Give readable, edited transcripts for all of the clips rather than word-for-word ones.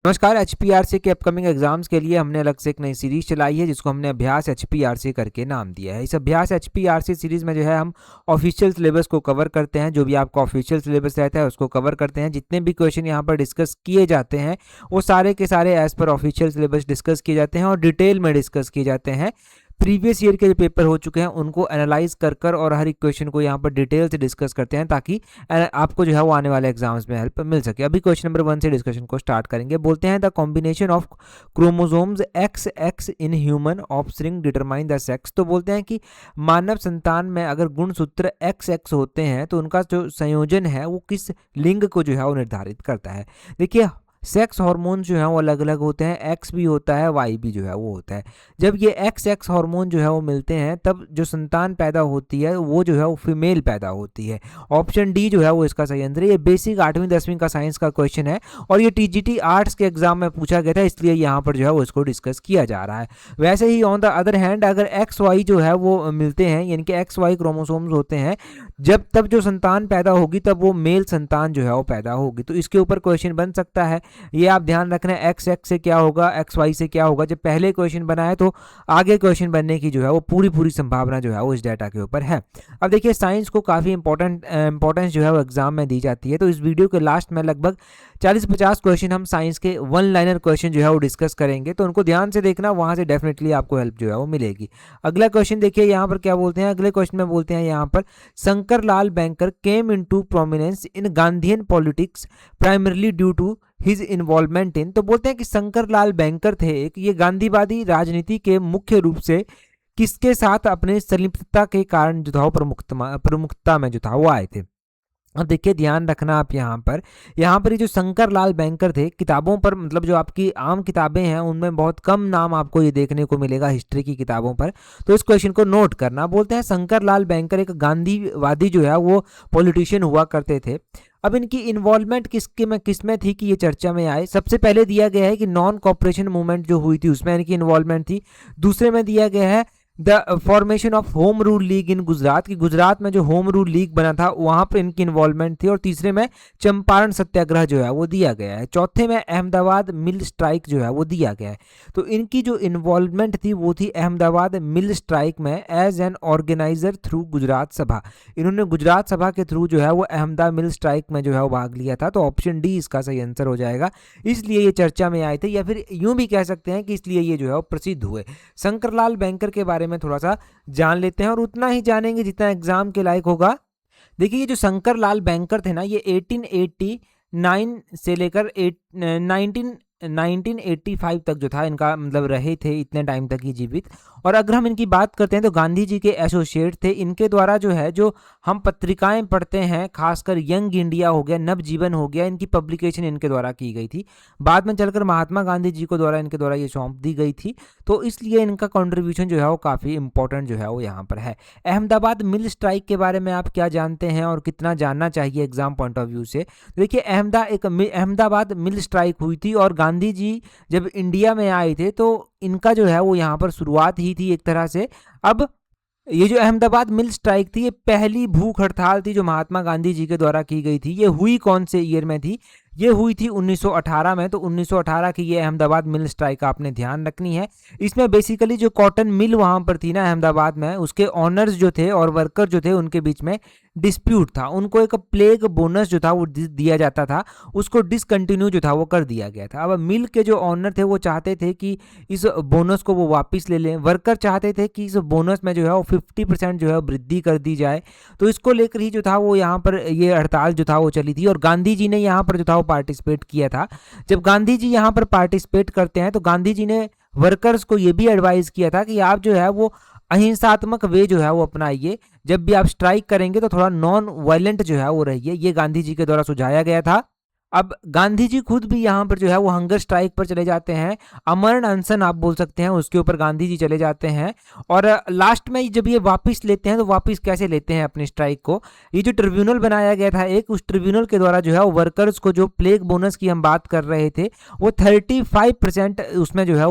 नमस्कार। एचपीआरसी के upcoming exams के लिए हमने अलग से एक नई सीरीज चलाई है जिसको हमने अभ्यास एचपीआरसी करके नाम दिया है। इस अभ्यास एचपीआरसी सीरीज में जो है हम ऑफिशियल सिलेबस को कवर करते हैं। जो भी आपका ऑफिशियल सिलेबस रहता है उसको कवर करते हैं। जितने भी क्वेश्चन यहाँ पर डिस्कस किए जाते हैं वो सारे के सारे as per official syllabus discuss किए जाते हैं और डिटेल में डिस्कस किए जाते हैं। प्रीवियस ईयर के जो पेपर हो चुके हैं उनको एनालाइज कर और हर एक क्वेश्चन को यहाँ पर डिटेल से डिस्कस करते हैं ताकि आपको जो है वो आने वाले एग्जाम्स में हेल्प मिल सके। अभी क्वेश्चन नंबर 1 से डिस्कशन को स्टार्ट करेंगे। बोलते हैं the combination of chromosomes XX in human offspring determine the sex. तो बोलते हैं कि मानव संतान में अगर गुणसूत्र XX होते हैं तो उनका जो संयोजन है वो किस लिंग को जो है वो निर्धारित करता है। देखिए सेक्स हार्मोन जो है वो अलग अलग होते हैं। एक्स भी होता है, वाई भी जो है वो होता है। जब ये XX हार्मोन जो है वो मिलते हैं तब जो संतान पैदा होती है वो जो है वो फीमेल पैदा होती है। ऑप्शन डी जो है वो इसका सही आंसर है। ये बेसिक 8वीं 10वीं का साइंस का क्वेश्चन है और ये TGT आर्ट्स के एग्जाम में पूछा गया था, इसलिए यहाँ पर जो है वो इसको डिस्कस किया जा रहा है। वैसे ही ऑन द अदर हैंड अगर XY जो है वो मिलते हैं यानी कि XY क्रोमोसोम्स होते हैं तब जो संतान पैदा होगी तब वो मेल संतान जो है वो पैदा होगी। तो इसके ऊपर क्वेश्चन बन सकता है। ये आप ध्यान रखना है XX से क्या होगा, XY से क्या होगा। जब पहले क्वेश्चन बनाए तो आगे क्वेश्चन बनने की जो है वो पूरी संभावना जो है वो इस डाटा के ऊपर है। अब देखिए साइंस को काफ़ी इंपॉर्टेंस जो है वो एग्जाम में दी जाती है। तो इस वीडियो के लास्ट में लगभग 40-50 क्वेश्चन हम साइंस के 1 लाइनर क्वेश्चन जो है वो डिस्कस करेंगे, तो उनको ध्यान से देखना, वहाँ से डेफिनेटली आपको हेल्प जो है वो मिलेगी। अगला क्वेश्चन देखिए यहाँ पर क्या बोलते हैं। अगले क्वेश्चन में बोलते हैं यहाँ पर Shankar Lal Banker came into prominence in Gandhian politics primarily due to his involvement in. तो बोलते हैं कि शंकर लाल बैंकर थे एक, ये गांधीवादी राजनीति के मुख्य रूप से किसके साथ अपने संलिप्तता के कारण जो था वो प्रमुखता में जो था वो आए थे। अब देखिए ध्यान रखना आप यहाँ पर ये जो शंकर लाल बैंकर थे, किताबों पर मतलब जो आपकी आम किताबें हैं उनमें बहुत कम नाम आपको ये देखने को मिलेगा हिस्ट्री की किताबों पर। तो इस क्वेश्चन को नोट करना। बोलते हैं शंकर लाल बैंकर एक गांधीवादी जो है वो पॉलिटिशियन हुआ करते थे। अब इनकी इन्वॉल्वमेंट किसमें थी कि ये चर्चा में आए। सबसे पहले दिया गया है कि नॉन कॉपरेशन मूवमेंट जो हुई थी उसमें इनकी इन्वॉल्वमेंट थी। दूसरे में दिया गया है the formation of home rule league in Gujarat, की गुजरात में जो होम रूल लीग बना था वहां पर इनकी इन्वॉल्वमेंट थी। और तीसरे में चंपारण सत्याग्रह जो है वो दिया गया है। चौथे में अहमदाबाद मिल स्ट्राइक जो है वो दिया गया है। तो इनकी जो इन्वॉल्वमेंट थी वो थी अहमदाबाद मिल स्ट्राइक में as an organizer through Gujarat Sabha. इन्होंने गुजरात सभा के थ्रू जो है वो अहमदाबाद मिल स्ट्राइक में जो है वो भाग लिया था। तो ऑप्शन डी इसका सही आंसर हो जाएगा। इसलिए ये चर्चा में आए थे, या फिर यूं भी कह सकते हैं कि इसलिए ये जो है वो प्रसिद्ध हुए। शंकरलाल बैंकर के बारे में थोड़ा सा जान लेते हैं और उतना ही जानेंगे जितना एग्जाम के लायक होगा। देखिए ये जो शंकर लाल बैंकर थे ना, ये 1889 से लेकर 1985 तक जो था इनका मतलब रहे थे, इतने टाइम तक ही जीवित। और अगर हम इनकी बात करते हैं तो गांधी जी के एसोसिएट थे। इनके द्वारा जो है जो हम पत्रिकाएं पढ़ते हैं, खासकर यंग इंडिया हो गया, नवजीवन हो गया, इनकी पब्लिकेशन इनके द्वारा की गई थी। बाद में चलकर महात्मा गांधी जी को इनके द्वारा ये सौंप दी गई थी। तो इसलिए इनका कंट्रीब्यूशन जो है वो काफ़ी इंपॉर्टेंट जो है वो यहाँ पर है। अहमदाबाद मिल स्ट्राइक के बारे में आप क्या जानते हैं और कितना जानना चाहिए एग्जाम पॉइंट ऑफ व्यू से। देखिए अहमदाबाद मिल स्ट्राइक हुई थी और गांधी जी जब इंडिया में आए थे तो इनका जो है वो यहाँ पर शुरुआत ही थी एक तरह से। अब ये जो अहमदाबाद मिल स्ट्राइक थी ये पहली भूख हड़ताल थी जो महात्मा गांधी जी के द्वारा की गई थी। ये हुई कौन से ईयर में थी? ये हुई थी 1918 में। तो 1918 की ये अहमदाबाद मिल स्ट्राइक आपने ध्यान रखनी है। इसमें बेसिकली जो कॉटन मिल वहां पर थी ना अहमदाबाद में, उसके ऑनर्स जो थे और वर्कर जो थे उनके बीच में डिस्प्यूट था। उनको एक प्लेग बोनस जो था वो दिया जाता था, उसको डिसकंटिन्यू जो था वो कर दिया गया था। अब मिल के जो ऑनर थे वो चाहते थे कि इस बोनस को वो वापस ले लें। वर्कर चाहते थे कि इस बोनस में जो है वो 50% जो है वृद्धि कर दी जाए। तो इसको लेकर ही जो था वो यहाँ पर ये हड़ताल जो था वो चली थी और गांधी जी ने यहाँ पर जो था वो पार्टिसिपेट किया था। जब गांधी जी यहाँ पर पार्टिसिपेट करते हैं तो गांधी जी ने वर्कर्स को ये भी एडवाइस किया था कि आप जो है वो अहिंसात्मक वे जो है वो अपनाइए। जब भी आप स्ट्राइक करेंगे तो थोड़ा नॉन वायलेंट जो है वो रहिए। ये गांधी जी के द्वारा सुझाया गया था। अब गांधी जी खुद भी यहाँ पर जो है वो हंगर स्ट्राइक पर चले जाते हैं, अमरण अनशन आप बोल सकते हैं, उसके ऊपर गांधी जी चले जाते हैं। और लास्ट में जब ये वापस लेते हैं तो वापस कैसे लेते हैं अपने स्ट्राइक को? ये जो ट्रिब्यूनल बनाया गया था एक, उस ट्रिब्यूनल के द्वारा जो है वो वर्कर्स को जो प्लेग बोनस की हम बात कर रहे थे वो 35% उसमें जो है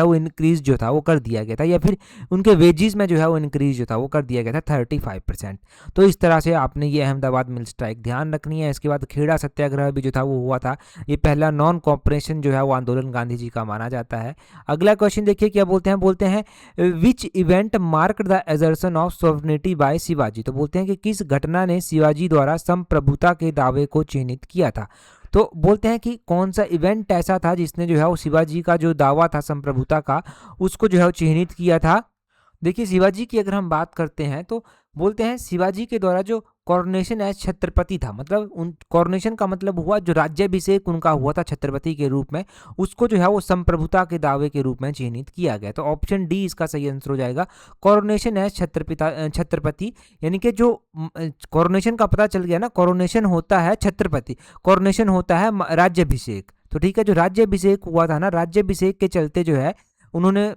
वो इंक्रीज जो था वो कर दिया गया था, या फिर उनके वेजेस में जो है वो इंक्रीज जो था वो कर दिया गया था 35%। तो इस तरह से आपने ये अहमदाबाद मिल स्ट्राइक ध्यान रखनी है। इसके बाद खेड़ा सत्याग्रह भी जो था वो हुआ था। ये पहला नॉन कॉपरेशन जो है वो आंदोलन गांधी जी का माना जाता है। अगला क्वेश्चन देखिए क्या बोलते हैं which event mark the assertion of sovereignty by Shivaji. तो बोलते हैं कि किस घटना ने शिवाजी द्वारा संप्रभुता के दावे को चिन्हित किया था। तो बोलते हैं कि कौन सा इवेंट ऐसा था जिसने जो है वो शिवाजी का जो दावा था संप्रभुता का उसको जो है वो चिन्हित किया था। देखिए शिवाजी की अगर हम बात करते हैं तो बोलते हैं शिवाजी के द्वारा जो कॉरोनेशन एज छत्रपति था, मतलब उन कॉरोनेशन का मतलब हुआ जो राज्याभिषेक उनका हुआ था छत्रपति के रूप में, उसको जो है वो संप्रभुता के दावे के रूप में चिन्हित किया गया। तो ऑप्शन डी इसका सही आंसर हो जाएगा, कॉरोनेशन एज छत्रपति। यानी कि जो कॉरोनेशन का पता चल गया ना, कॉरोनेशन होता है छत्रपति, कॉरोनेशन होता है राज्याभिषेक। तो ठीक है, जो राज्याभिषेक हुआ था ना, राज्याभिषेक के चलते जो है उन्होंने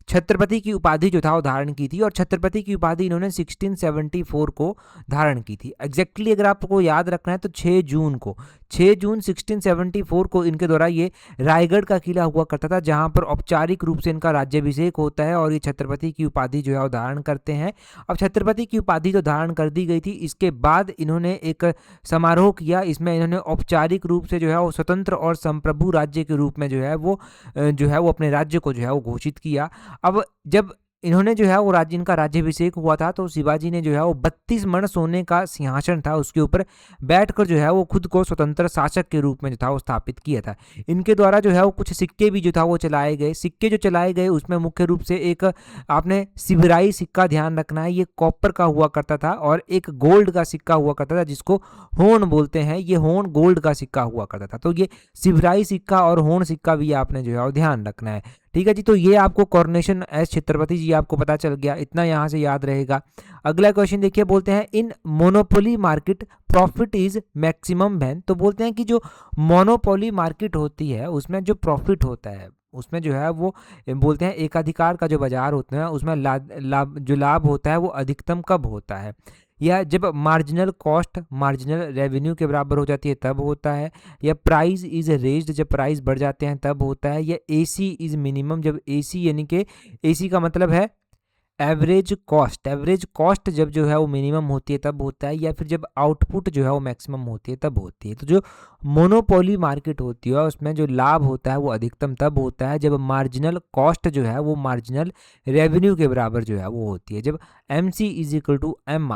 छत्रपति की उपाधि जो था वो धारण की थी, और छत्रपति की उपाधि इन्होंने 1674 को धारण की थी। एग्जैक्टली अगर आपको याद रखना है तो 6 जून 1674 को इनके द्वारा ये रायगढ़ का किला हुआ करता था, जहां पर औपचारिक रूप से इनका राज्याभिषेक होता है और ये छत्रपति की उपाधि जो है वो धारण करते हैं। अब छत्रपति की उपाधि तो धारण कर दी गई थी, इसके बाद इन्होंने एक समारोह किया, इसमें इन्होंने औपचारिक रूप से जो है वो स्वतंत्र और संप्रभु राज्य के रूप में जो है वो अपने राज्य को जो है वो घोषित किया। अब जब इन्होंने जो है वो इनका राज्याभिषेक हुआ था तो शिवाजी ने जो है वो 32 मण सोने का सिंहासन था, उसके ऊपर बैठकर जो है वो खुद को स्वतंत्र शासक के रूप में जो था वो स्थापित किया था। इनके द्वारा जो है वो कुछ सिक्के भी जो था वो चलाए गए। सिक्के जो चलाए गए उसमें मुख्य रूप से एक आपने सिबराई सिक्का ध्यान रखना है, ये कॉपर का हुआ करता था, और एक गोल्ड का सिक्का हुआ करता था जिसको होन बोलते हैं, ये होन गोल्ड का सिक्का हुआ करता था। तो ये सिबराई सिक्का और होन सिक्का भी आपने जो है वो ध्यान रखना है। ठीक है जी, तो ये आपको कॉरोनेशन एज छत्रपति जी आपको पता चल गया, इतना यहाँ से याद रहेगा। अगला क्वेश्चन देखिए, बोलते हैं in monopoly market profit is maximum when. तो बोलते हैं कि जो मोनोपोली मार्केट होती है उसमें जो प्रॉफिट होता है उसमें जो है वो बोलते हैं एकाधिकार का जो बाजार होता है उसमें जो लाभ होता है वो अधिकतम कब होता है, या जब मार्जिनल कॉस्ट मार्जिनल रेवेन्यू के बराबर हो जाती है तब होता है, या प्राइस इज रेज्ड जब प्राइस बढ़ जाते हैं तब होता है, या एसी इज मिनिमम जब एसी यानी कि एसी का मतलब है एवरेज कॉस्ट जब जो है वो मिनिमम होती है तब होता है, या फिर जब आउटपुट जो है वो मैक्सिमम होती है तब होती है। तो जो मोनोपोली मार्केट होती है उसमें जो लाभ होता है वो अधिकतम तब होता है जब मार्जिनल कॉस्ट जो है वो मार्जिनल रेवेन्यू के बराबर जो है वो होती है। जब MC is equal to M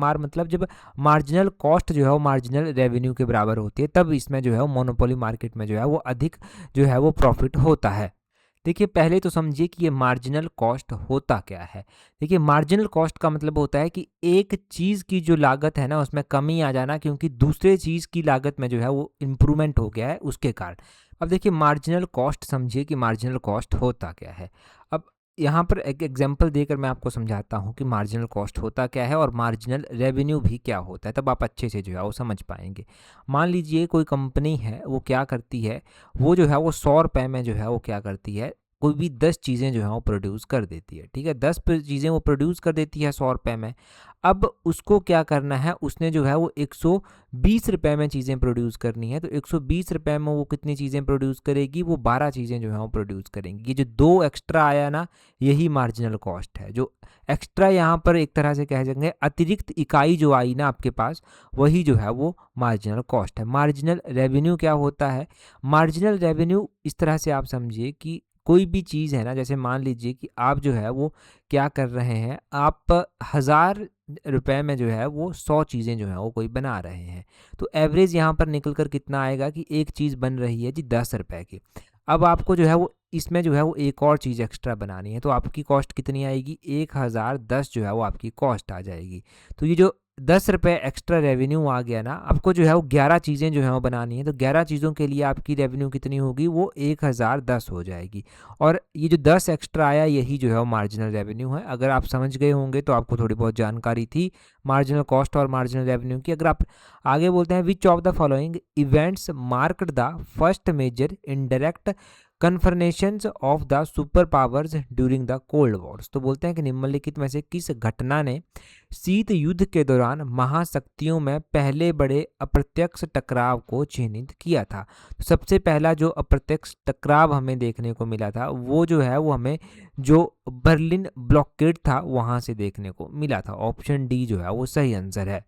R मतलब जब मार्जिनल कॉस्ट जो है वो मार्जिनल रेवेन्यू के बराबर होती है तब इसमें जो है वो मोनोपोली मार्केट में जो है वो अधिक जो है वो प्रॉफिट होता है। देखिए पहले तो समझिए कि ये मार्जिनल कॉस्ट होता क्या है। देखिए मार्जिनल कॉस्ट का मतलब होता है कि एक चीज़ की जो लागत है ना उसमें कमी आ जाना क्योंकि दूसरे चीज़ की लागत में जो है वो इम्प्रूवमेंट हो गया है उसके कारण। अब देखिए मार्जिनल कॉस्ट समझिए कि मार्जिनल कॉस्ट होता क्या है। अब यहाँ पर एक एग्जांपल देकर मैं आपको समझाता हूँ कि मार्जिनल कॉस्ट होता क्या है और मार्जिनल रेवेन्यू भी क्या होता है, तब आप अच्छे से जो है वो समझ पाएंगे। मान लीजिए कोई कंपनी है, वो क्या करती है, वो जो है वो 100 रुपये में जो है वो क्या करती है, कोई भी 10 चीज़ें जो है वो प्रोड्यूस कर देती है। ठीक है, 10 चीज़ें वो प्रोड्यूस कर देती है 100 रुपये में। अब उसको क्या करना है, उसने जो है वो 120 रुपये में चीज़ें प्रोड्यूस करनी है। तो 120 रुपये में वो कितनी चीज़ें प्रोड्यूस करेगी, वो 12 चीज़ें जो है वो प्रोड्यूस करेंगी। ये जो 2 एक्स्ट्रा आया ना यही मार्जिनल कॉस्ट है। जो एक्स्ट्रा यहाँ पर एक तरह से कह सकेंगे अतिरिक्त इकाई जो आई ना आपके पास वही जो है वो मार्जिनल कॉस्ट है। मार्जिनल रेवेन्यू क्या होता है, मार्जिनल रेवेन्यू इस तरह से आप समझिए कि कोई भी चीज़ है ना, जैसे मान लीजिए कि आप जो है वो क्या कर रहे हैं, आप 1000 रुपये में जो है वो 100 चीज़ें जो है वो कोई बना रहे हैं। तो एवरेज यहाँ पर निकल कर कितना आएगा कि एक चीज़ बन रही है जी 10 रुपये की। अब आपको जो है वो इसमें जो है वो एक और चीज़ एक्स्ट्रा बनानी है, तो आपकी कॉस्ट कितनी आएगी, 1010 जो है वो आपकी कॉस्ट आ जाएगी। तो ये जो 10 रुपये एक्स्ट्रा रेवेन्यू आ गया ना, आपको जो है वो 11 चीज़ें जो है वो बनानी है। तो 11 चीज़ों के लिए आपकी रेवेन्यू कितनी होगी, वो 1010 हो जाएगी। और ये जो 10 एक्स्ट्रा आया यही जो है वो मार्जिनल रेवेन्यू है। अगर आप समझ गए होंगे तो आपको थोड़ी बहुत जानकारी थी मार्जिनल कॉस्ट और मार्जिनल रेवेन्यू की। अगर आप आगे बोलते हैं which of the following events marked the first major indirect confirmations of the super powers during the cold wars. तो बोलते हैं कि निम्नलिखित में से किस घटना ने शीत युद्ध के दौरान महाशक्तियों में पहले बड़े अप्रत्यक्ष टकराव को चिन्हित किया था। तो सबसे पहला जो अप्रत्यक्ष टकराव हमें देखने को मिला था वो जो है वो हमें जो बर्लिन ब्लॉकेड था वहाँ से देखने को मिला था। ऑप्शन डी जो है वो सही आंसर है।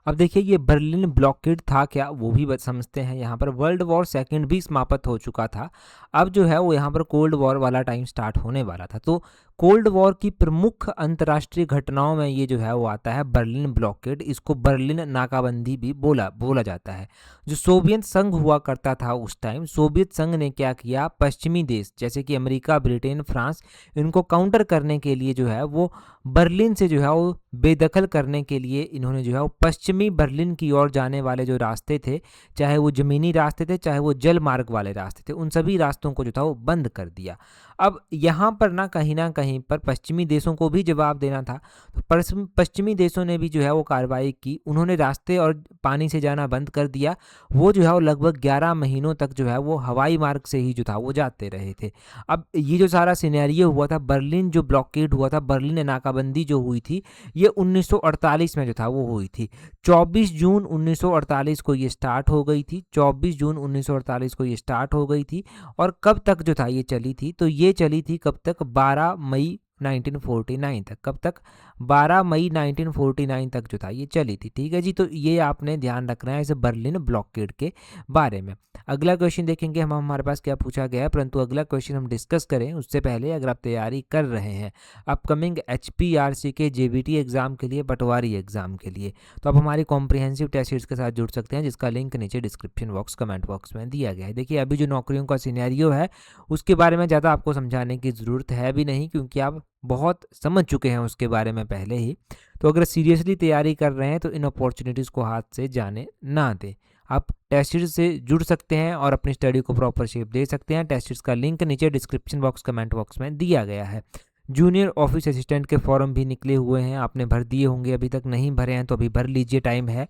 अब देखिए ये बर्लिन ब्लॉकेड था क्या, वो भी समझते हैं। यहाँ पर वर्ल्ड वॉर सेकेंड भी समाप्त हो चुका था। अब जो है वो यहाँ पर कोल्ड वॉर वाला टाइम स्टार्ट होने वाला था। तो कोल्ड वॉर की प्रमुख अंतर्राष्ट्रीय घटनाओं में ये जो है वो आता है बर्लिन ब्लॉकेड। इसको बर्लिन नाकाबंदी भी बोला जाता है। जो सोवियत संघ हुआ करता था उस टाइम, सोवियत संघ ने क्या किया, पश्चिमी देश जैसे कि अमेरिका, ब्रिटेन, फ्रांस, इनको काउंटर करने के लिए जो है वो बर्लिन से जो है वो बेदखल करने के लिए इन्होंने जो है वो पश्चिमी बर्लिन की ओर जाने वाले जो रास्ते थे, चाहे वो ज़मीनी रास्ते थे चाहे वो जल मार्ग वाले रास्ते थे, उन सभी रास्तों को जो था वो बंद कर दिया। अब यहाँ पर ना कहीं पर पश्चिमी देशों को भी जवाब देना था। तो पश्चिमी देशों ने भी जो है वो कार्रवाई की, उन्होंने रास्ते और पानी से जाना बंद कर दिया। वो जो है वो लगभग 11 महीनों तक जो है वो हवाई मार्ग से ही जो था वो जाते रहे थे। अब ये जो सारा सिनेरियो हुआ था, बर्लिन जो ब्लॉकेड हुआ था, बर्लिन नाकाबंदी जो हुई थी, ये 1948 में जो था वो हुई थी। 24 जून 1948 को ये स्टार्ट हो गई थी। 24 जून 1948 को ये स्टार्ट हो गई थी। और कब तक जो था ये चली थी, तो ये चली थी कब तक, 12 मई 1949 तक। कब तक, 12 मई 1949 तक जो था ये चली थी। ठीक है जी, तो ये आपने ध्यान रखना है इस बर्लिन ब्लॉकेड के बारे में। अगला क्वेश्चन देखेंगे हम, हमारे पास क्या पूछा गया है, परंतु अगला क्वेश्चन हम डिस्कस करें उससे पहले अगर आप तैयारी कर रहे हैं अपकमिंग HPRC के JBT एग्जाम के लिए, पटवारी एग्जाम के लिए, तो आप हमारी कॉम्प्रिहेंसिव टेस्ट सीरीज के साथ जुड़ सकते हैं, जिसका लिंक नीचे डिस्क्रिप्शन बॉक्स, कमेंट बॉक्स में दिया गया है। देखिए अभी जो नौकरियों का सिनेरियो है उसके बारे में ज़्यादा आपको समझाने की ज़रूरत है भी नहीं, क्योंकि आप बहुत समझ चुके हैं उसके बारे में पहले ही। तो अगर सीरियसली तैयारी कर रहे हैं तो इन अपॉर्चुनिटीज़ को हाथ से जाने ना दें। आप टेस्ट सीरीज से जुड़ सकते हैं और अपनी स्टडी को प्रॉपर शेप दे सकते हैं। टेस्ट सीरीज का लिंक नीचे डिस्क्रिप्शन बॉक्स, कमेंट बॉक्स में दिया गया है। जूनियर ऑफिस असिस्टेंट के फॉर्म भी निकले हुए हैं, आपने भर दिए होंगे, अभी तक नहीं भरे हैं तो अभी भर लीजिए, टाइम है।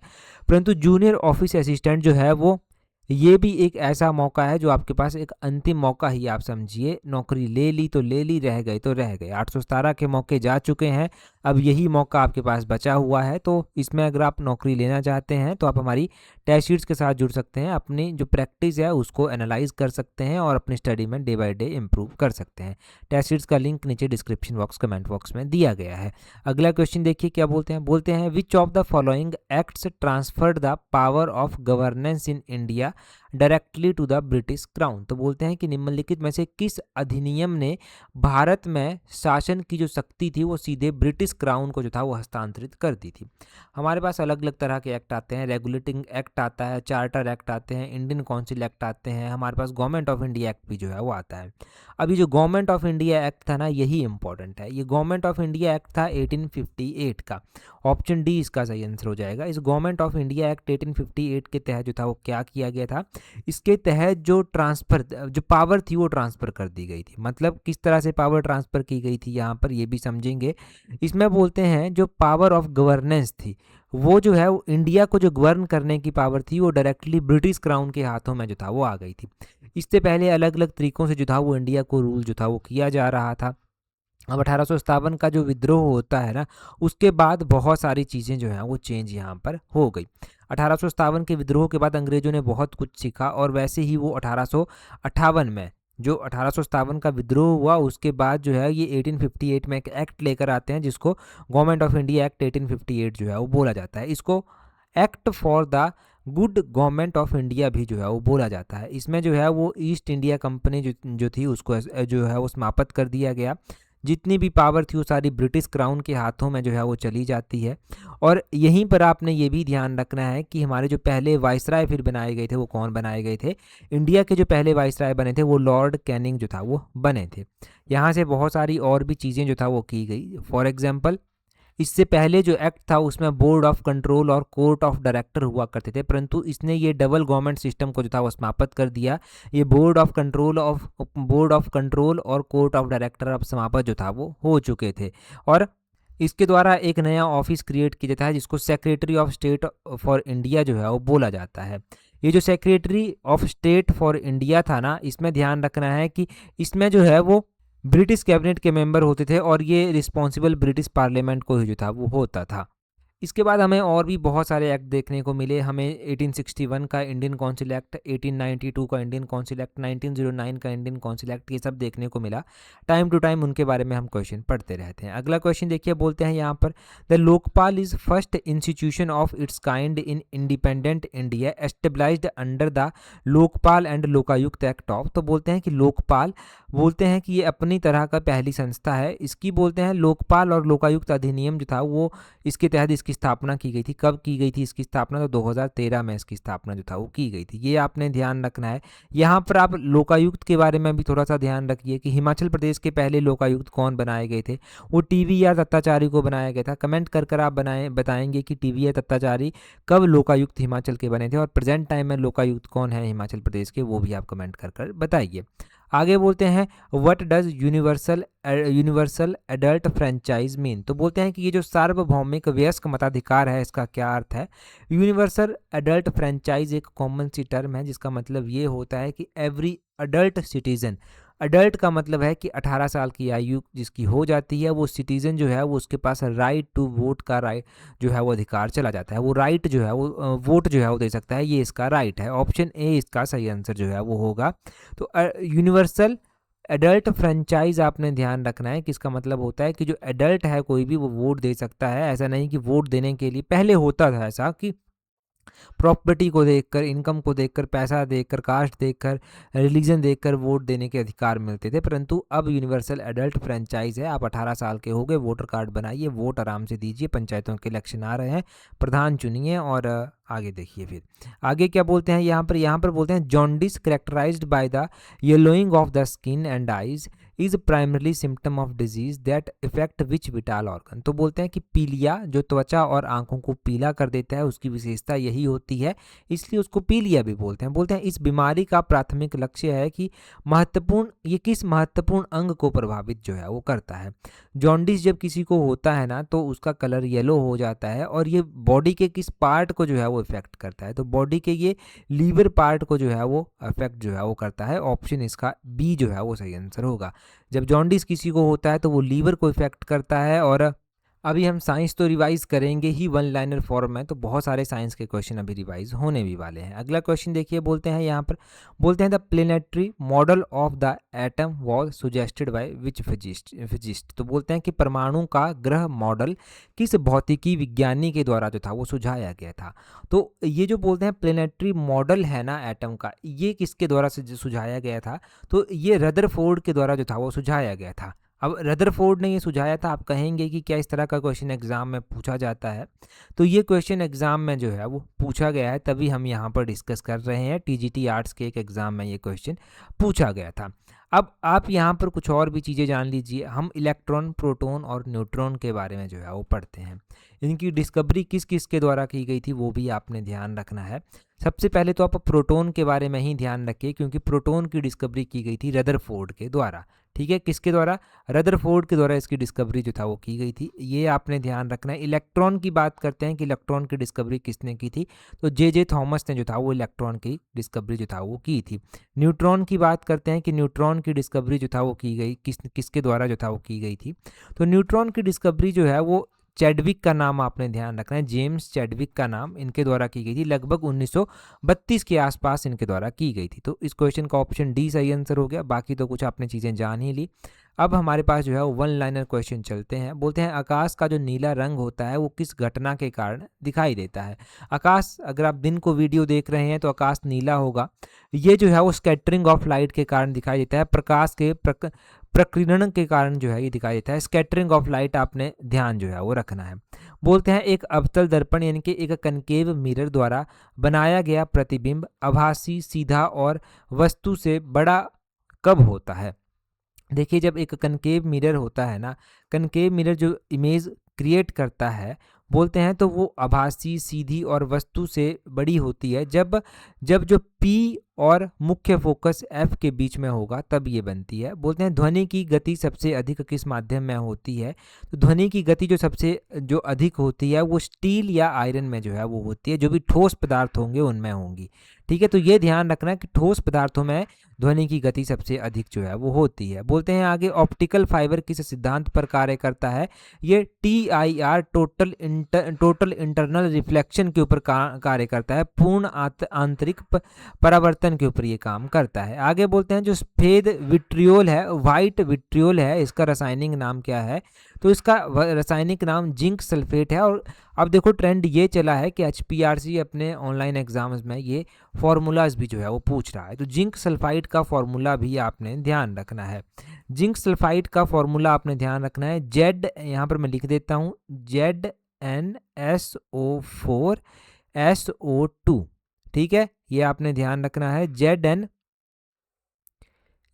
परंतु जूनियर ऑफिस असिस्टेंट जो है वो ये भी एक ऐसा मौका है जो आपके पास एक अंतिम मौका ही आप समझिए। नौकरी ले ली तो ले ली, रह गए तो रह गए। 817 के मौके जा चुके हैं, अब यही मौका आपके पास बचा हुआ है। तो इसमें अगर आप नौकरी लेना चाहते हैं तो आप हमारी टेस्ट शीट्स के साथ जुड़ सकते हैं, अपनी जो प्रैक्टिस है उसको एनालाइज कर सकते हैं और अपनी स्टडी में डे बाय डे इम्प्रूव कर सकते हैं। टेस्ट शीट्स का लिंक नीचे डिस्क्रिप्शन बॉक्स, कमेंट बॉक्स में दिया गया है। अगला क्वेश्चन देखिए क्या बोलते हैं which of the following acts transferred the power of governance in India directly to the British crown. तो बोलते हैं कि निम्नलिखित में से किस अधिनियम ने भारत में शासन की जो शक्ति थी वो सीधे ब्रिटिश क्राउन को जो था वो हस्तांतरित कर दी थी। हमारे पास अलग अलग तरह के एक्ट आते हैं, रेगुलेटिंग एक्ट आता है, चार्टर एक्ट आते हैं, इंडियन काउंसिल एक्ट आते हैं, हमारे पास गवर्नमेंट ऑफ इंडिया एक्ट भी जो है वो आता है। अभी जो गवर्नमेंट ऑफ इंडिया एक्ट था ना, यही इंपॉर्टेंट है। ये गवर्नमेंट ऑफ इंडिया एक्ट था 1858 का, ऑप्शन डी इसका सही आंसर हो जाएगा। इस गवर्नमेंट ऑफ इंडिया एक्ट 1858 के तहत जो था वो क्या किया गया था, इसके तहत जो पावर थी वो ट्रांसफ़र कर दी गई थी। मतलब किस तरह से पावर ट्रांसफ़र की गई थी यहाँ पर ये भी समझेंगे। इसमें बोलते हैं जो पावर ऑफ गवर्नेंस थी वो जो है वो इंडिया को जो गवर्न करने की पावर थी वो डायरेक्टली ब्रिटिश क्राउन के हाथों में जो था वो आ गई थी। इससे पहले अलग अलग तरीक़ों से जो था वो इंडिया को रूल जो था वो किया जा रहा था। अब 1857 का जो विद्रोह होता है ना, उसके बाद बहुत सारी चीज़ें जो हैं वो चेंज यहाँ पर हो गई। 1857 के विद्रोह के बाद अंग्रेजों ने बहुत कुछ सीखा और वैसे ही वो 1858 में जो 1857 का विद्रोह हुआ उसके बाद जो है ये 1858 में एक एक्ट लेकर आते हैं जिसको गवर्नमेंट ऑफ इंडिया एक्ट 1858 जो है वो बोला जाता है। इसको act for the good government of India भी जो है वो बोला जाता है। इसमें जो है वो ईस्ट इंडिया कंपनी जो थी उसको जो है वो समाप्त कर दिया गया। जितनी भी पावर थी वो सारी ब्रिटिश क्राउन के हाथों में जो है वो चली जाती है। और यहीं पर आपने ये भी ध्यान रखना है कि हमारे जो पहले वाइसराय फिर बनाए गए थे वो कौन बनाए गए थे। इंडिया के जो पहले वाइसराय बने थे वो लॉर्ड कैनिंग जो था वो बने थे। यहाँ से बहुत सारी और भी चीज़ें जो था वो की गई। फॉर एग्जाम्पल इससे पहले जो एक्ट था उसमें बोर्ड ऑफ कंट्रोल और कोर्ट ऑफ डायरेक्टर हुआ करते थे, परंतु इसने ये डबल गवर्नमेंट सिस्टम को जो था वो समाप्त कर दिया। ये बोर्ड ऑफ कंट्रोल और कोर्ट ऑफ डायरेक्टर अब समाप्त जो था वो हो चुके थे। और इसके द्वारा एक नया ऑफिस क्रिएट किया जाता है जिसको secretary of state for India जो है वो बोला जाता है। ये जो secretary of state for India था ना, इसमें ध्यान रखना है कि इसमें जो है वो ब्रिटिश कैबिनेट के मेंबर होते थे और ये रिस्पॉन्सिबल ब्रिटिश पार्लियामेंट को ही जो था वो होता था। इसके बाद हमें और भी बहुत सारे एक्ट देखने को मिले। हमें 1861 का इंडियन काउंसिल एक्ट, 1892 का इंडियन काउंसिल एक्ट, 1909 का इंडियन काउंसिल एक्ट, ये सब देखने को मिला। टाइम टू टाइम उनके बारे में हम क्वेश्चन पढ़ते रहते हैं। अगला क्वेश्चन देखिए, बोलते हैं यहाँ पर the Lokpal is first institution of its kind in independent India established under the Lokpal and Lokayukta act of. तो बोलते हैं कि लोकपाल, बोलते हैं कि ये अपनी तरह का पहली संस्था है। इसकी बोलते हैं लोकपाल और लोकायुक्त अधिनियम जो था वो इसके तहत इसकी स्थापना की गई थी। कब की गई थी इसकी स्थापना? तो 2013 में इसकी स्थापना जो था वो की गई थी। ये आपने ध्यान रखना है। यहाँ पर आप लोकायुक्त के बारे में भी थोड़ा सा ध्यान रखिए कि हिमाचल प्रदेश के पहले लोकायुक्त कौन बनाए गए थे। वो टीवी या दत्ताचारी को बनाया गया था। कमेंट कर कर आप बताएंगे कि टीवी या दत्ताचारी कब लोकायुक्त हिमाचल के बने थे, और प्रेजेंट टाइम में लोकायुक्त कौन है हिमाचल प्रदेश के, वो भी आप कमेंट कर कर बताइए। आगे बोलते हैं what does universal adult franchise mean. तो बोलते हैं कि ये जो सार्वभौमिक वयस्क मताधिकार है, इसका क्या अर्थ है। यूनिवर्सल एडल्ट फ्रेंचाइज एक कॉमन सी टर्म है जिसका मतलब ये होता है कि एवरी अडल्ट सिटीजन, अडल्ट का मतलब है कि 18 साल की आयु जिसकी हो जाती है, वो सिटीजन जो है वो उसके पास राइट टू वोट का राइट जो है वो अधिकार चला जाता है। वो राइट जो है वो वोट जो है वो दे सकता है, ये इसका राइट है। ऑप्शन ए इसका सही आंसर जो है वो होगा। तो यूनिवर्सल एडल्ट फ्रेंचाइज आपने ध्यान रखना है कि इसका मतलब होता है कि जो एडल्ट है कोई भी वो वोट दे सकता है। ऐसा नहीं कि वोट देने के लिए, पहले होता था ऐसा कि प्रॉपर्टी को देखकर, इनकम को देखकर, पैसा देखकर, कास्ट देखकर, रिलीजन देखकर वोट देने के अधिकार मिलते थे, परंतु अब यूनिवर्सल एडल्ट फ्रेंचाइज है। आप 18 साल के हो गए, वोटर कार्ड बनाइए, वोट आराम से दीजिए। पंचायतों के इलेक्शन आ रहे हैं, प्रधान चुनिए और आगे देखिए। फिर आगे क्या बोलते हैं यहाँ पर बोलते हैं jaundice characterised by the yellowing of the skin and eyes is primarily symptom of disease that effect which vital organ. तो बोलते हैं कि पीलिया जो त्वचा और आंखों को पीला कर देता है, उसकी विशेषता यही होती है, इसलिए उसको पीलिया भी बोलते हैं। बोलते हैं इस बीमारी का प्राथमिक लक्ष्य है कि ये किस महत्वपूर्ण अंग को प्रभावित जो है वो करता है। जॉन्डिस जब किसी को होता है ना तो उसका कलर येलो हो जाता है, और ये बॉडी के किस पार्ट को जो है वो इफेक्ट करता है। तो बॉडी के ये लीवर पार्ट को जो है वो इफेक्ट जो है वो करता है। ऑप्शन इसका बी जो है वो सही आंसर होगा। जब जॉन्डिस किसी को होता है तो वो लीवर को इफेक्ट करता है। और अभी हम साइंस तो रिवाइज करेंगे ही वन लाइनर फॉर्म में, तो बहुत सारे साइंस के क्वेश्चन अभी रिवाइज होने भी वाले हैं। अगला क्वेश्चन देखिए, बोलते हैं यहाँ पर, बोलते हैं the planetary model of the atom was suggested by which physicist. तो बोलते हैं कि परमाणु का ग्रह मॉडल किस भौतिकी विज्ञानी के द्वारा जो था वो सुझाया गया था। तो ये जो बोलते हैं प्लेनेटरी मॉडल है ना एटम का, ये किसके द्वारा सुझाया गया था? तो ये रदरफोर्ड के द्वारा जो था वो सुझाया गया था। अब रदरफोर्ड ने ये सुझाया था। आप कहेंगे कि क्या इस तरह का क्वेश्चन एग्जाम में पूछा जाता है? तो ये क्वेश्चन एग्जाम में जो है वो पूछा गया है, तभी हम यहाँ पर डिस्कस कर रहे हैं। टीजीटी आर्ट्स के एक एग्जाम में ये क्वेश्चन पूछा गया था। अब आप यहाँ पर कुछ और भी चीज़ें जान लीजिए। हम इलेक्ट्रॉन, प्रोटॉन और न्यूट्रॉन के बारे में जो है वो पढ़ते हैं। इनकी डिस्कवरी किस किस के द्वारा की गई थी वो भी आपने ध्यान रखना है। सबसे पहले तो आप प्रोटॉन के बारे में ही ध्यान रखिए, क्योंकि प्रोटॉन की डिस्कवरी की गई थी रदरफोर्ड के द्वारा। ठीक है, किसके द्वारा? रदरफोर्ड के द्वारा इसकी डिस्कवरी जो था वो की गई थी, ये आपने ध्यान रखना है। इलेक्ट्रॉन की बात करते हैं कि इलेक्ट्रॉन की डिस्कवरी किसने की थी, तो जे थॉमस ने जो था वो इलेक्ट्रॉन की डिस्कवरी जो था वो की थी। न्यूट्रॉन की बात करते हैं कि न्यूट्रॉन की डिस्कवरी जो था वो की गई किसके द्वारा जो था वो की गई थी। तो न्यूट्रॉन की डिस्कवरी जो है वो चैडविक का नाम आपने ध्यान रखना है, जेम्स चैडविक का नाम इनके द्वारा की गई थी। लगभग 1932 के आसपास इनके द्वारा की गई थी। तो इस क्वेश्चन का ऑप्शन डी सही आंसर हो गया। बाकी तो कुछ आपने चीज़ें जान ही ली। अब हमारे पास जो है वन लाइनर क्वेश्चन चलते हैं। बोलते हैं आकाश का जो नीला रंग होता है वो किस घटना के कारण दिखाई देता है? आकाश, अगर आप दिन को वीडियो देख रहे हैं तो आकाश नीला होगा। ये जो है वो स्कैटरिंग ऑफ लाइट के कारण दिखाई देता है, प्रकाश के प्रकीर्णन के कारण जो है ये दिखाई देता है। स्कैटरिंग ऑफ लाइट आपने ध्यान जो है वो रखना है। बोलते हैं एक अवतल दर्पण यानी कि एक कनकेव मिरर द्वारा बनाया गया प्रतिबिंब आभासी, सीधा और वस्तु से बड़ा कब होता है? देखिए, जब एक कनकेव मिरर होता है ना, कनकेव मिरर जो इमेज क्रिएट करता है, बोलते हैं तो वो आभासी, सीधी और वस्तु से बड़ी होती है जब जो P और मुख्य फोकस F के बीच में होगा तब ये बनती है। बोलते हैं ध्वनि की गति सबसे अधिक किस माध्यम में होती है? तो ध्वनि की गति जो अधिक होती है वो स्टील या आयरन में जो है वो होती है, जो भी ठोस पदार्थ होंगे उनमें होंगी। ठीक है, तो ये ध्यान रखना कि ठोस पदार्थों में ध्वनि की गति सबसे अधिक जो है वो होती है। बोलते हैं आगे ऑप्टिकल फाइबर किस सिद्धांत पर कार्य करता है? ये TIR टोटल इंटरनल रिफ्लेक्शन के ऊपर कार्य करता है, पूर्ण आंतरिक परावर्तन के ऊपर ये काम करता है। आगे बोलते हैं जो सफेद विट्रियोल है, व्हाइट विट्रियोल है, इसका रासायनिक नाम क्या है? तो इसका रासायनिक नाम जिंक सल्फेट है। और अब देखो ट्रेंड ये चला है कि HPRC अपने ऑनलाइन एग्जाम्स में ये फॉर्मूलाज भी जो है वो पूछ रहा है, तो जिंक सल्फाइड का फॉर्मूला भी आपने ध्यान रखना है। जिंक सल्फाइड का फॉर्मूला आपने ध्यान रखना है Z, यहाँ पर मैं लिख देता हूँ ZnSO4SO2। ठीक है, ये आपने ध्यान रखना है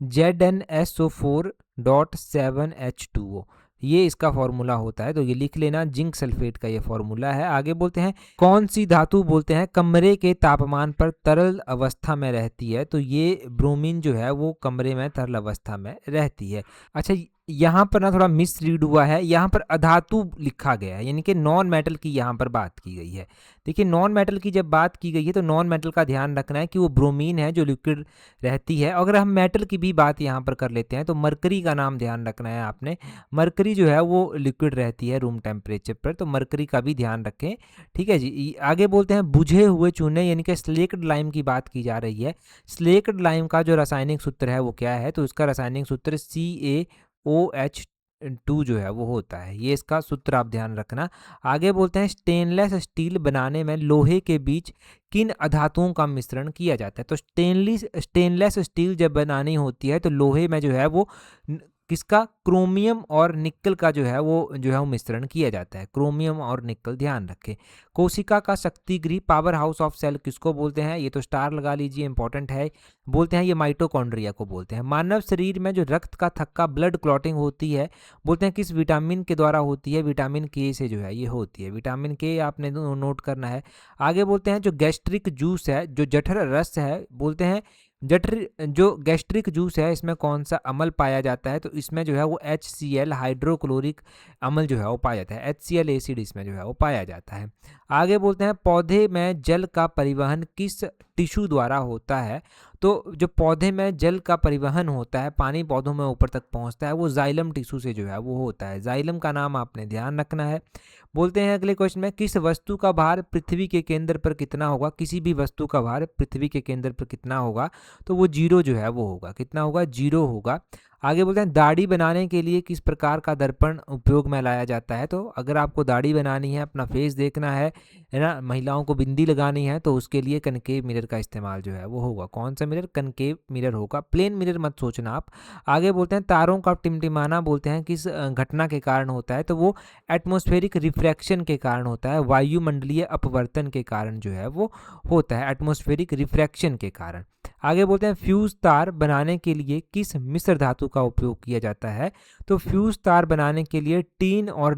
ZnSO4.7H2O, ये इसका फॉर्मूला होता है, तो ये लिख लेना, जिंक सल्फेट का ये फॉर्मूला है। आगे बोलते हैं कौन सी धातु बोलते हैं कमरे के तापमान पर तरल अवस्था में रहती है? तो ये ब्रोमीन जो है वो कमरे में तरल अवस्था में रहती है। अच्छा, यहाँ पर ना थोड़ा मिस रीड हुआ है, यहाँ पर अधातु लिखा गया है, यानी कि नॉन मेटल की यहाँ पर बात की गई है। देखिए नॉन मेटल की जब बात की गई है तो नॉन मेटल का ध्यान रखना है कि वो ब्रोमीन है जो लिक्विड रहती है। अगर हम मेटल की भी बात यहाँ पर कर लेते हैं तो मरकरी का नाम ध्यान रखना है आपने। मरकरी जो है वो लिक्विड रहती है रूम टेम्परेचर पर, तो मरकरी का भी ध्यान रखें। ठीक है जी, आगे बोलते हैं बुझे हुए चूने यानी कि स्लेक्ड लाइम की बात की जा रही है। स्लेक्ड लाइम का जो रासायनिक सूत्र है वो क्या है? तो इसका रासायनिक सूत्र CaOH2 जो है वो होता है, ये इसका सूत्र आप ध्यान रखना। आगे बोलते हैं स्टेनलेस स्टील बनाने में लोहे के बीच किन अधातुओं का मिश्रण किया जाता है? तो स्टेनलेस स्टील जब बनानी होती है तो लोहे में जो है वो किसका, क्रोमियम और निकल का जो है वो मिश्रण किया जाता है, क्रोमियम और निकल, ध्यान रखें। कोशिका का शक्ति गृह, पावर हाउस ऑफ सेल किसको बोलते हैं? ये तो स्टार लगा लीजिए, इंपॉर्टेंट है। बोलते हैं ये माइटोकॉन्ड्रिया को बोलते हैं। मानव शरीर में जो रक्त का थक्का, ब्लड क्लॉटिंग होती है, बोलते हैं किस विटामिन के द्वारा होती है? विटामिन के से जो है ये होती है, विटामिन के आपने नोट करना है। आगे बोलते हैं जो गैस्ट्रिक जूस है, जो जठर रस है, बोलते हैं जो गैस्ट्रिक जूस है इसमें कौन सा अम्ल पाया जाता है? तो इसमें जो है वो HCl हाइड्रोक्लोरिक अम्ल जो है वो पाया जाता है, HCl एसिड इसमें जो है वो पाया जाता है। आगे बोलते हैं पौधे में जल का परिवहन किस टिश्यू द्वारा होता है? तो जो पौधे में जल का परिवहन होता है, पानी पौधों में ऊपर तक पहुंचता है, वो जाइलम टिश्यू से जो है वो होता है। जाइलम का नाम आपने ध्यान रखना है। बोलते हैं अगले क्वेश्चन में किस वस्तु का भार पृथ्वी के केंद्र पर कितना होगा? किसी भी वस्तु का भार पृथ्वी के केंद्र पर कितना होगा? तो वो 0 जो है वो होगा, कितना होगा? 0 होगा। आगे बोलते हैं दाढ़ी बनाने के लिए किस प्रकार का दर्पण उपयोग में लाया जाता है? तो अगर आपको दाढ़ी बनानी है, अपना फेस देखना है ना, महिलाओं को बिंदी लगानी है, तो उसके लिए कनकेव मिरर का इस्तेमाल जो है वो होगा। कौन सा मिरर? कनकेव मिरर होगा, प्लेन मिरर मत सोचना आप। आगे बोलते हैं तारों का टिमटिमाना बोलते हैं किस घटना के कारण होता है? तो वो एटमॉस्फेरिक रिफ्रैक्शन के कारण होता है, वायुमंडलीय अपवर्तन के कारण जो है वो होता है, एटमॉस्फेरिक रिफ्रैक्शन के कारण। आगे बोलते हैं फ्यूज तार बनाने के लिए किस मिश्र धातु का उपयोग किया जाता है? तो फ्यूज तार बनाने के लिए टीन और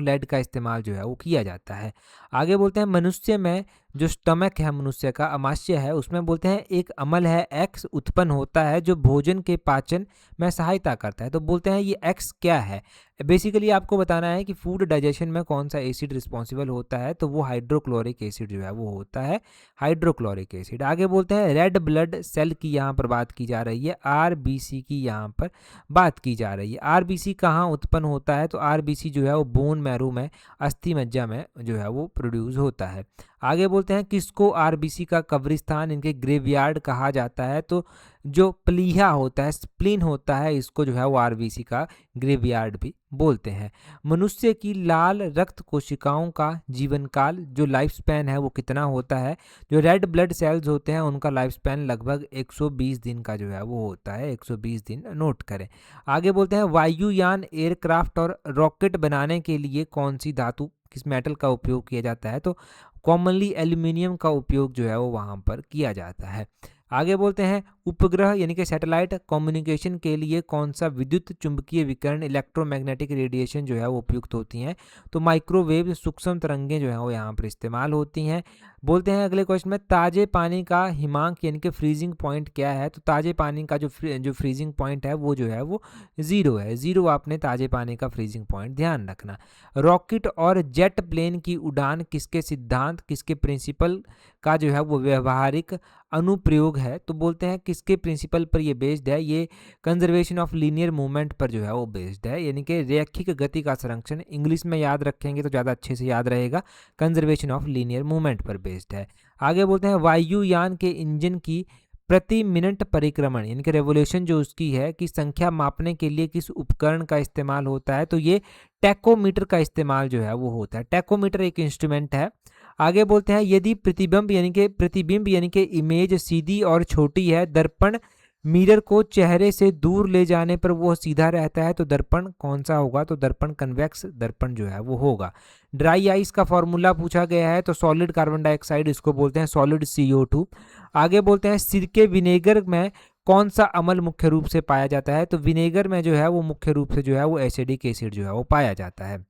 लेड का इस्तेमाल जो है वो किया जाता है। आगे बोलते हैं मनुष्य में जो स्टमक है, मनुष्य का अमाशय है, उसमें बोलते हैं एक अम्ल है एक्स उत्पन्न होता है जो भोजन के पाचन में सहायता करता है। तो बोलते हैं ये एक्स क्या है? बेसिकली आपको बताना है कि फूड डाइजेशन में कौन सा एसिड रिस्पॉन्सिबल होता है, तो वो हाइड्रोक्लोरिक एसिड जो है वो होता है, हाइड्रोक्लोरिक एसिड। आगे बोलते हैं रेड ब्लड सेल की यहाँ पर बात की जा रही है, RBC की यहाँ पर बात की जा रही है। RBC कहाँ उत्पन्न होता है? तो RBC जो है वो बोन मैरो में, अस्थि मज्जा में जो है वो प्रोड्यूस होता है। आगे बोलते हैं किसको RBC का कब्रिस्तान, इनके ग्रेवयार्ड कहा जाता है? तो जो प्लीहा होता है, स्प्लीन होता है, इसको जो है वो RBC का ग्रेवयार्ड भी बोलते हैं। मनुष्य की लाल रक्त कोशिकाओं का जीवन काल, जो लाइफ स्पैन है वो कितना होता है? जो रेड ब्लड सेल्स होते हैं उनका लाइफ स्पैन लगभग 120 दिन का जो है वो होता है, 120 दिन नोट करें। आगे बोलते हैं वायुयान, एयरक्राफ्ट और रॉकेट बनाने के लिए कौन सी धातु, किस मेटल का उपयोग किया जाता है? तो कॉमनली एल्यूमिनियम का उपयोग जो है वो वहाँ पर किया जाता है। आगे बोलते हैं उपग्रह यानी कि सैटेलाइट कम्युनिकेशन के लिए कौन सा विद्युत चुंबकीय विकिरण इलेक्ट्रोमैग्नेटिक रेडिएशन जो है वो उपयुक्त होती हैं। तो माइक्रोवेव सूक्ष्म तरंगें जो है वो यहाँ पर इस्तेमाल होती हैं। बोलते हैं अगले क्वेश्चन में ताजे पानी का हिमांक यानी कि फ्रीजिंग पॉइंट क्या है। तो ताजे पानी का जो फ्रीजिंग पॉइंट है वो जो है वो 0 है। 0 आपने ताजे पानी का फ्रीजिंग पॉइंट ध्यान रखना। रॉकेट और जेट प्लेन की उड़ान किसके सिद्धांत किसके प्रिंसिपल का जो है वो व्यवहारिक अनुप्रयोग है। तो बोलते हैं किसके प्रिंसिपल पर ये बेस्ड है। ये कंजर्वेशन ऑफ लीनियर मूवमेंट पर जो है वो बेस्ड है, यानी कि रैखिक गति का संरक्षण। इंग्लिश में याद रखेंगे तो ज़्यादा अच्छे से याद रहेगा, कंजर्वेशन ऑफ लीनियर मूवमेंट पर बेस्ड है। आगे बोलते हैं वायुयान के इंजन की प्रति मिनट परिक्रमण यानी कि रेवोल्यूशन जो उसकी है की संख्या मापने के लिए किस उपकरण का इस्तेमाल होता है। तो ये टैकोमीटर का इस्तेमाल जो है वो होता है। टैकोमीटर एक इंस्ट्रूमेंट है। आगे बोलते हैं यदि प्रतिबिंब यानी कि इमेज सीधी और छोटी है, दर्पण मिरर को चेहरे से दूर ले जाने पर वो सीधा रहता है, तो दर्पण कौन सा होगा। तो दर्पण कन्वेक्स दर्पण जो है वो होगा। ड्राई आइस का फॉर्मूला पूछा गया है, तो सॉलिड कार्बन डाइऑक्साइड इसको बोलते हैं, सॉलिड CO2। आगे बोलते हैं सिरके विनेगर में कौन सा अम्ल मुख्य रूप से पाया जाता है। तो विनेगर में जो है वो मुख्य रूप से जो है वो एसिडिक एसिड जो है वो पाया जाता है।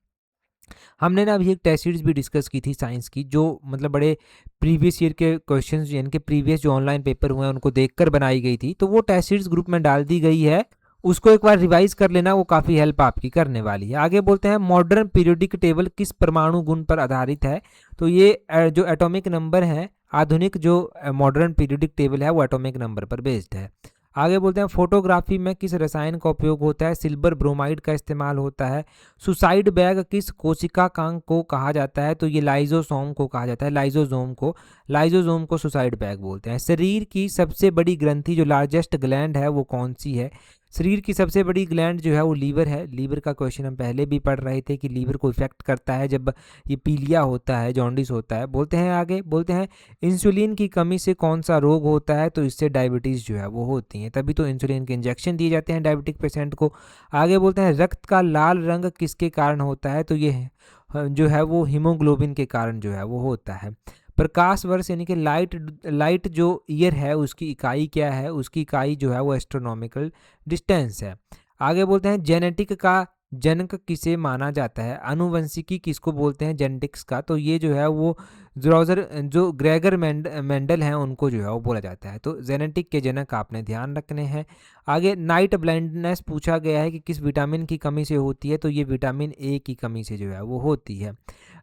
हमने ना अभी एक टेस्ट सीरीज भी डिस्कस की थी साइंस की, जो मतलब बड़े प्रीवियस ईयर के क्वेश्चंस यानी कि प्रीवियस जो ऑनलाइन पेपर हुए हैं उनको देखकर बनाई गई थी। तो वो टेस्ट सीरीज ग्रुप में डाल दी गई है, उसको एक बार रिवाइज कर लेना, वो काफ़ी हेल्प आपकी करने वाली है। आगे बोलते हैं मॉडर्न पीरियोडिक टेबल किस परमाणु गुण पर आधारित है। तो ये जो एटॉमिक नंबर है, आधुनिक जो मॉडर्न पीरियोडिक टेबल है वो एटॉमिक नंबर पर बेस्ड है। आगे बोलते हैं फोटोग्राफी में किस रसायन का उपयोग होता है। सिल्वर ब्रोमाइड का इस्तेमाल होता है। सुसाइड बैग किस कोशिकाकांग को कहा जाता है। तो ये लाइजोसोम को कहा जाता है, लाइजोसोम को सुसाइड बैग बोलते हैं। शरीर की सबसे बड़ी ग्रंथि जो लार्जेस्ट ग्लैंड है वो कौन सी है। शरीर की सबसे बड़ी ग्लैंड जो है वो लीवर है। लीवर का क्वेश्चन हम पहले भी पढ़ रहे थे कि लीवर को इफेक्ट करता है जब ये पीलिया होता है, जॉन्डिस होता है। बोलते हैं आगे बोलते हैं इंसुलिन की कमी से कौन सा रोग होता है। तो इससे डायबिटीज़ जो है वो होती है, तभी तो इंसुलिन के इंजेक्शन दिए जाते हैं डायबिटिक पेशेंट को। आगे बोलते हैं रक्त का लाल रंग किसके कारण होता है। तो ये जो है वो हीमोग्लोबिन के कारण जो है वो होता है। प्रकाश वर्ष यानी कि लाइट जो ईयर है उसकी इकाई क्या है। उसकी इकाई जो है वो एस्ट्रोनॉमिकल डिस्टेंस है। आगे बोलते हैं जेनेटिक का जनक किसे माना जाता है। आनुवंशिकी किसको बोलते हैं, जेनेटिक्स का। तो ये जो है वो जो ग्रेगर मेंडल हैं उनको जो है वो बोला जाता है। तो जेनेटिक के जनक आपने ध्यान रखने हैं। आगे नाइट ब्लाइंडनेस पूछा गया है कि किस विटामिन की कमी से होती है। तो ये विटामिन ए की कमी से जो है वो होती है।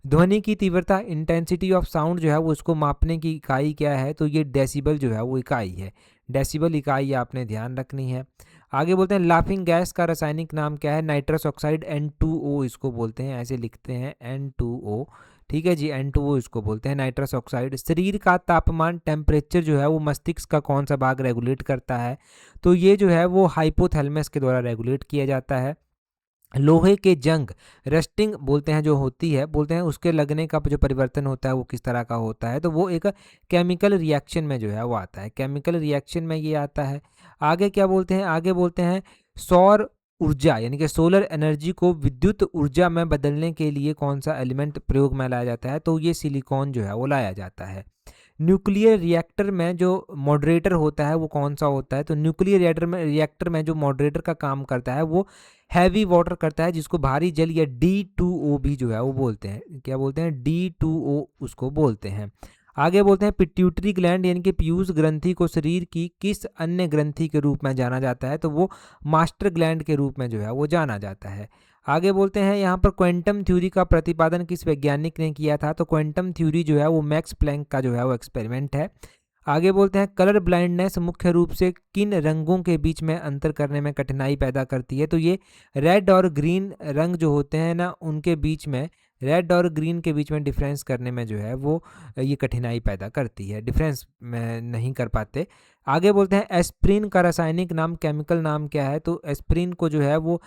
ध्वनि की तीव्रता इंटेंसिटी ऑफ साउंड जो है वो उसको मापने की इकाई क्या है। तो ये डेसिबल जो है वो इकाई है, डेसिबल इकाई आपने ध्यान रखनी है। आगे बोलते हैं लाफिंग गैस का रासायनिक नाम क्या है। नाइट्रस ऑक्साइड N2O इसको बोलते हैं, ऐसे लिखते हैं N2O, ठीक है जी, N2O इसको बोलते हैं नाइट्रस ऑक्साइड। शरीर का तापमान टेम्परेचर जो है वो मस्तिष्क का कौन सा भाग रेगुलेट करता है। तो ये जो है वो हाइपोथैलेमस के द्वारा रेगुलेट किया जाता है। लोहे के जंग रस्टिंग बोलते हैं जो होती है, बोलते हैं उसके लगने का जो परिवर्तन होता है वो किस तरह का होता है। तो वो एक केमिकल रिएक्शन में जो है वो आता है, केमिकल रिएक्शन में ये आता है। आगे क्या बोलते हैं, आगे बोलते हैं सौर ऊर्जा यानी कि सोलर एनर्जी को विद्युत ऊर्जा में बदलने के लिए कौन सा एलिमेंट प्रयोग में लाया जाता है। तो ये सिलिकॉन जो है वो लाया जाता है। न्यूक्लियर रिएक्टर में जो मॉडरेटर होता है वो कौन सा होता है। तो न्यूक्लियर रिएक्टर में जो मॉडरेटर का काम करता है वो हैवी वाटर करता है, जिसको भारी जल या D2O भी जो है वो बोलते हैं। क्या बोलते हैं, D2O उसको बोलते हैं। आगे बोलते हैं पिट्यूटरी ग्लैंड यानी कि पीयूष ग्रंथि को शरीर की किस अन्य ग्रंथि के रूप में जाना जाता है। तो वो मास्टर ग्लैंड के रूप में जो है वो जाना जाता है। आगे बोलते हैं यहाँ पर क्वांटम थ्योरी का प्रतिपादन किस वैज्ञानिक ने किया था। तो क्वांटम थ्योरी जो है वो मैक्स प्लैंक का जो है वो एक्सपेरिमेंट है। आगे बोलते हैं कलर ब्लाइंडनेस मुख्य रूप से किन रंगों के बीच में अंतर करने में कठिनाई पैदा करती है। तो ये रेड और ग्रीन रंग जो होते हैं ना उनके बीच में, रेड और ग्रीन के बीच में डिफरेंस करने में जो है वो ये कठिनाई पैदा करती है, डिफरेंस में नहीं कर पाते। आगे बोलते हैं एस्प्रिन का रासायनिक नाम, केमिकल नाम क्या है। तो एस्प्रिन को जो है वो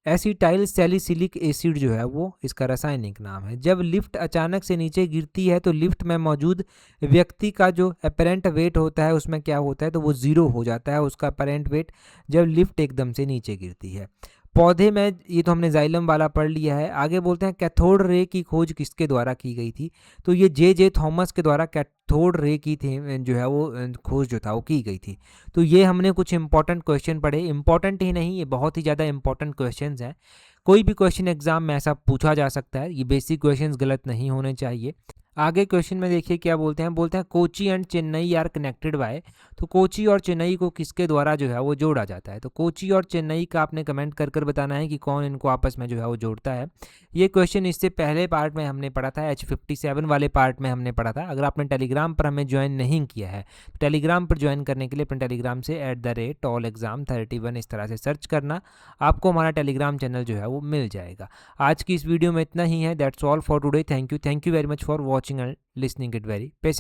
एसिटाइल सैलिसिलिक एसिड जो है वो इसका रासायनिक नाम है। जब लिफ्ट अचानक से नीचे गिरती है तो लिफ्ट में मौजूद व्यक्ति का जो अपेरेंट वेट होता है उसमें क्या होता है। तो वो 0 हो जाता है उसका अपेरेंट वेट जब लिफ्ट एकदम से नीचे गिरती है। पौधे में ये तो हमने जाइलम वाला पढ़ लिया है। आगे बोलते हैं कैथोड रे की खोज किसके द्वारा की गई थी? तो ये जे थॉमस के द्वारा कैथोड रे की थी जो है वो खोज जो था वो की गई थी। तो ये हमने कुछ इंपॉर्टेंट क्वेश्चन पढ़े, इंपॉर्टेंट ही नहीं, ये बहुत ही ज़्यादा इंपॉर्टेंट क्वेश्चंस हैं। कोई भी क्वेश्चन एग्जाम में ऐसा पूछा जा सकता है, ये बेसिक क्वेश्चंस गलत नहीं होने चाहिए। आगे क्वेश्चन में देखिए क्या बोलते हैं Kochi and Chennai are connected by. तो कोची और चेन्नई को किसके द्वारा जो है वो जोड़ा जाता है? तो कोची और चेन्नई का आपने कमेंट कर कर बताना है कि कौन इनको आपस में जो है वो जोड़ता है। ये क्वेश्चन इससे पहले पार्ट में हमने पढ़ा था, H57 वाले पार्ट में हमने पढ़ा था। अगर आपने टेलीग्राम पर हमें ज्वाइन नहीं किया है, तो टेलीग्राम पर ज्वाइन करने के लिए अपने टेलीग्राम से @tallexam31 इस तरह से सर्च करना, आपको हमारा टेलीग्राम चैनल जो है वो मिल जाएगा। आज की इस वीडियो में इतना ही है। That's all for today. Thank you very much for watching and listening it very patient.